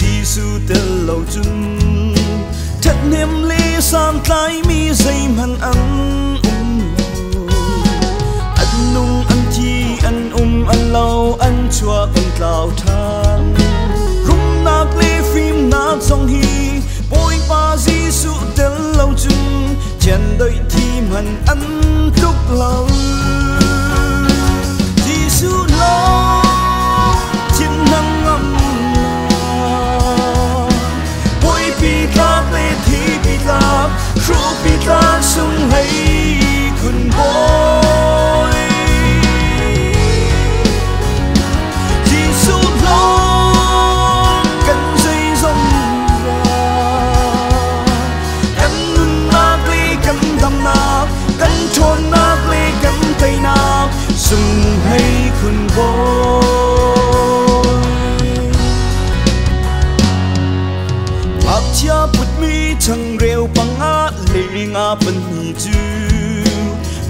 Giêsu tên lâu chung thật niềm ly san tay mi dây man ăn nung ăn chi ăn lâu ăn chua ăn cào than rung nạc ly phim nạc song hi bôi ba Giêsu tên lâu chung chân đôi thi man ăn lúc lâu Giêsu lâu chiến năng ngâm bôi pi lạc lê thi pi lạc ru pi lạc sung hay kun bôi Giêsu lâu cần dây dòng ra cần nạc lê cần đâm nạc cần chôn nạc lê cần tay nạc sung hay kun bôi chia bút mi chẳng rêu bằng á lệ ngã bần hi chu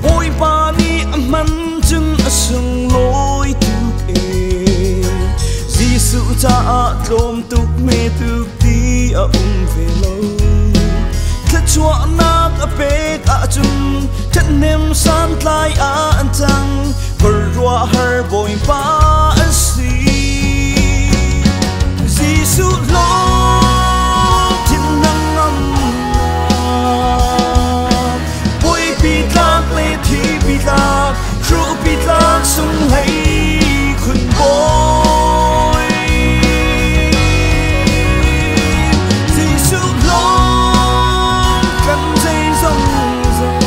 bôi ba ni man chừng sung lối tu kê Giêsu cha lom tuk me tuk ti về lâu khất chua nak pe a chung chân nem san lai an chang perwa har boy ba si Giêsu lo ru pi lạc sung hay kun bôi Giêsu lo cần dây dòng ra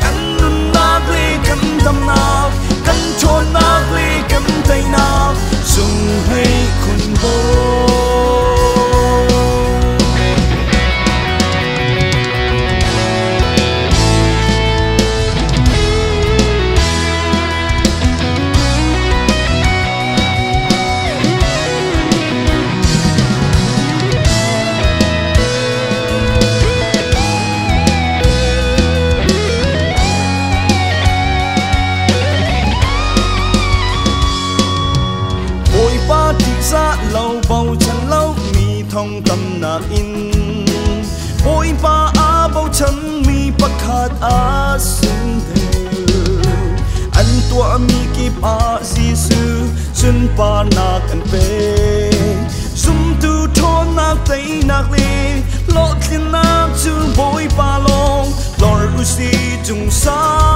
cần nun nạc lê cần đâm nạc cần chôn nạc lê cần tay nạc sung hay kun bôi lâu bầu chân lâu mi thông tâm na in ôi ba a bầu chân mi bắc hạt a sung theo anh tua mi kip a Giêsu chân ba na kan pe sum tu thon na tay na le lo tin na chu bôi ba long lor usi chung sa